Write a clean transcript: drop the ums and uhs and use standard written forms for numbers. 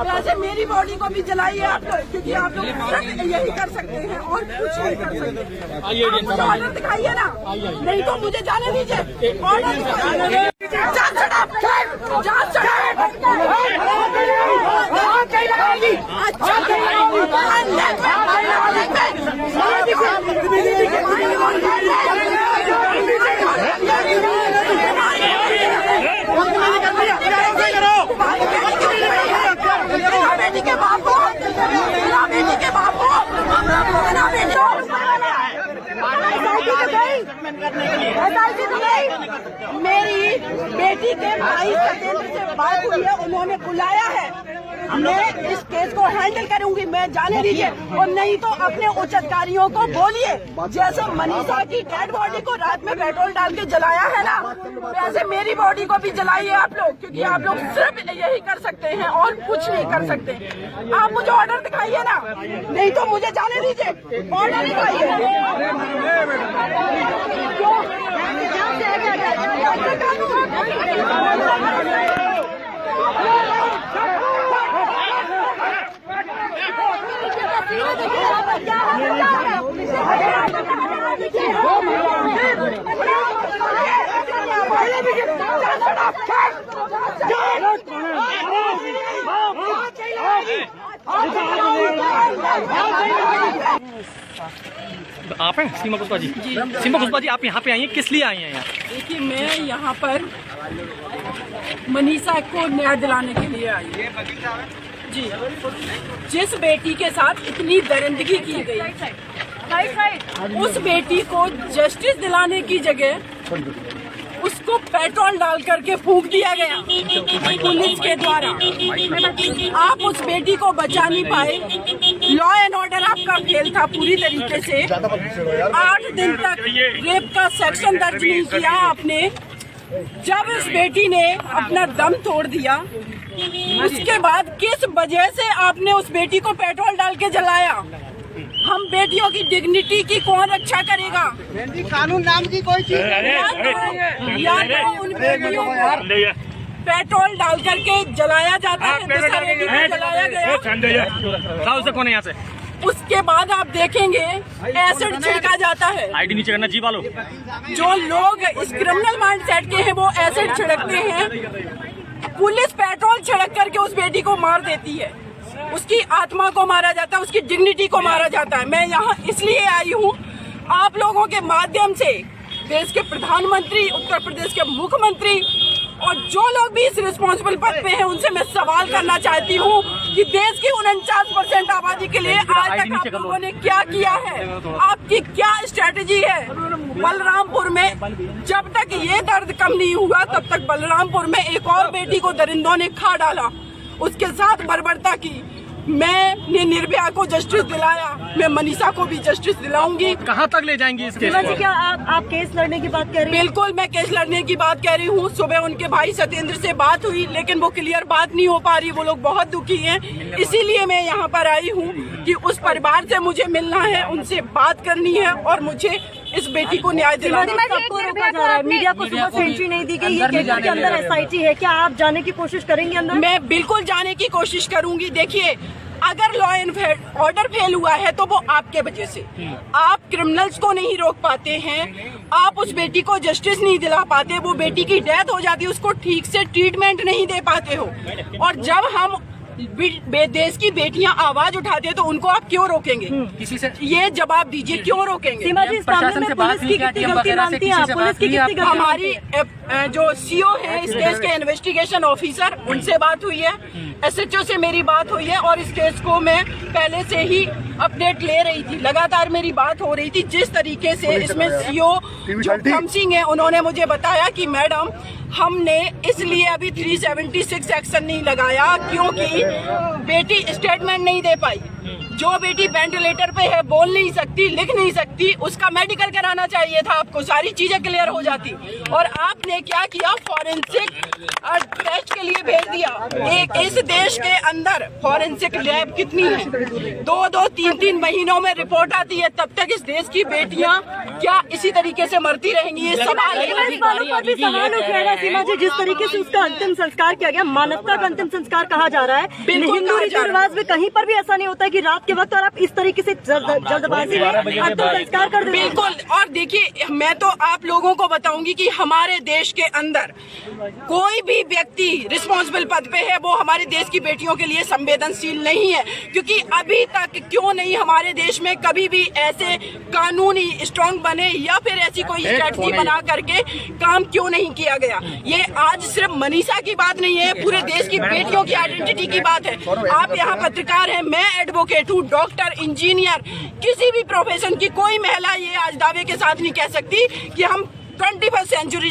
वैसे मेरी बॉडी को भी जलाइए आप लोग, क्योंकि आप लोग यही कर सकते हैं और कुछ नहीं कर सकते। आप मुझे ऑर्डर दिखाइए ना, नहीं तो मुझे जाने दीजिए। ऑर्डर दिखाइए। मेरी बेटी के भाई सत्येंद्र से बात हुई है, उन्होंने बुलाया है। मैं इस केस को हैंडल करूंगी, मैं जाने दीजिए। और नहीं तो अपने उच्च अधिकारियों को बोलिए, जैसे मनीषा की डेड बॉडी को रात में पेट्रोल डाल के जलाया है ना, वैसे मेरी बॉडी को भी जलाइए आप लोग, क्योंकि आप लोग सिर्फ यही कर सकते हैं और कुछ नहीं कर सकते। आप मुझे ऑर्डर दिखाइए ना, नहीं तो मुझे जाने दीजिए। ऑर्डर दिखाइए। आप हैं सीमा पुष्पा जी? सीमा पुष्पा जी, आप यहाँ पे आई हैं, किस लिए आई हैं यहाँ? देखिए, मैं यहाँ पर मनीषा को न्याय दिलाने के लिए आई जी। जिस बेटी के साथ इतनी दरिंदगी की गई, उस बेटी को जस्टिस दिलाने की जगह उसको पेट्रोल डाल करके फूंक दिया गया पुलिस के द्वारा। आप उस बेटी को बचा नहीं पाए। लॉ एंड ऑर्डर आपका फेल था पूरी तरीके से। 8 दिन तक रेप का सेक्शन दर्ज नहीं किया आपने। जब इस बेटी ने अपना दम तोड़ दिया, उसके बाद किस वजह से आपने उस बेटी को पेट्रोल डाल के जलाया? हम बेटियों की डिग्निटी की कौन रक्षा करेगा? कानून नाम की कोई चीज या तो उन बेटियों को पेट्रोल डाल करके जलाया जाता है, जलाया गया। उसे कौन है यहाँ से? उसके बाद आप देखेंगे एसिड छिड़का जाता है। आईडी नीचे करना जी वालों। जो लोग इस क्रिमिनल माइंडसेट के हैं वो एसिड छिड़कते हैं। पुलिस पेट्रोल छिड़क करके उस बेटी को मार देती है। उसकी आत्मा को मारा जाता है, उसकी डिग्निटी को मारा जाता है। मैं यहाँ इसलिए आई हूँ, आप लोगों के माध्यम से देश के प्रधानमंत्री, उत्तर प्रदेश के मुख्यमंत्री और जो लोग भी इस रिस्पॉन्सिबल पद पे हैं, उनसे मैं सवाल करना चाहती हूँ कि देश की 49% आबादी के लिए आज तक आप लोगों ने क्या किया है? आपकी क्या स्ट्रेटेजी है? बलरामपुर में जब तक ये दर्द कम नहीं हुआ, तब तक बलरामपुर में एक और बेटी को दरिंदों ने खा डाला, उसके साथ बर्बरता की। मैंने निर्भया को जस्टिस दिलाया, मैं मनीषा को भी जस्टिस दिलाऊंगी। कहाँ तक ले जाएंगी इस केस को? क्या आप केस लड़ने की बात कह रही हैं? बिल्कुल, मैं केस लड़ने की बात कह रही हूँ। सुबह उनके भाई सत्येंद्र से बात हुई, लेकिन वो क्लियर बात नहीं हो पा रही। वो लोग बहुत दुखी हैं, इसीलिए मैं यहाँ पर आई हूँ कि उस परिवार से मुझे मिलना है, उनसे बात करनी है और मुझे इस बेटी को न्याय दिलाना है। सबको रोका जा रहा है, मीडिया को सुबह से एंट्री नहीं दी गई। ये केस के अंदर SIT है, क्या आप जाने की कोशिश करेंगे अंदर? मैं बिल्कुल जाने की कोशिश करूंगी। देखिए, अगर लॉ एंड ऑर्डर फेल हुआ है तो वो आपके वजह से। आप क्रिमिनल्स को नहीं रोक पाते हैं, आप उस बेटी को जस्टिस नहीं दिला पाते, वो बेटी की डेथ हो जाती है, उसको ठीक से ट्रीटमेंट नहीं दे पाते हो। और जब हम देश की बेटियां आवाज उठाते हैं तो उनको आप क्यों रोकेंगे? किसी से ये जवाब दीजिए, क्यों रोकेंगे? सीमा जी, इस मामले में पुलिस की कितनी गलती मानती हैं आप? पुलिस की कितनी गलती? हमारी जो CO है इस केस के इन्वेस्टिगेशन ऑफिसर, उनसे बात हुई है। SHO से मेरी बात हुई है और इस केस को मैं पहले से ही अपडेट ले रही थी, लगातार मेरी बात हो रही थी। जिस तरीके से इसमें CO जो खम सिंह है, उन्होंने मुझे बताया कि मैडम, हमने इसलिए अभी 376 एक्शन नहीं लगाया क्योंकि बेटी स्टेटमेंट नहीं दे पाई। जो बेटी वेंटिलेटर पे है, बोल नहीं सकती, लिख नहीं सकती, उसका मेडिकल कराना चाहिए था आपको, सारी चीजें क्लियर हो जाती। और आपने क्या किया, फॉरेंसिक टेस्ट के लिए भेज दिया। एक इस देश के अंदर फॉरेंसिक लैब कितनी है, 2-3 महीनों में रिपोर्ट आती है, तब तक इस देश की बेटियां क्या इसी तरीके से मरती रहेंगी? ये सवाल है। इस बातों पर भी सवाल उठेगा सीमा जी, जिस तरीके से उसका अंतिम संस्कार किया गया, मानवता का अंतिम संस्कार कहा जा रहा है। बिल्कुल हिंदू कहा जा रीति रिवाज में कहीं पर भी ऐसा नहीं होता है कि रात के वक्त और आप इस तरीके से जल्दबाजी में अंतिम संस्कार कर देते हैं। बिल्कुल। और देखिए, मैं तो आप लोगों को बताऊंगी कि हमारे देश के अंदर कोई भी व्यक्ति रिस्पॉन्सिबल पद पे है वो हमारे देश की बेटियों के लिए संवेदनशील नहीं है, क्योंकि अभी तक क्यों नहीं हमारे देश में कभी भी ऐसे कानूनी स्ट्रांग बने या फिर ऐसी कोई स्ट्रेटजी बना करके काम क्यों नहीं किया गया। ये आज सिर्फ मनीषा की बात नहीं है, पूरे देश की बेटियों की आइडेंटिटी की बात है। आप यहाँ पत्रकार हैं, मैं एडवोकेट हूँ, डॉक्टर, इंजीनियर, किसी भी प्रोफेशन की कोई महिला ये आज दावे के साथ नहीं कह सकती कि हम 21वीं सेंचुरी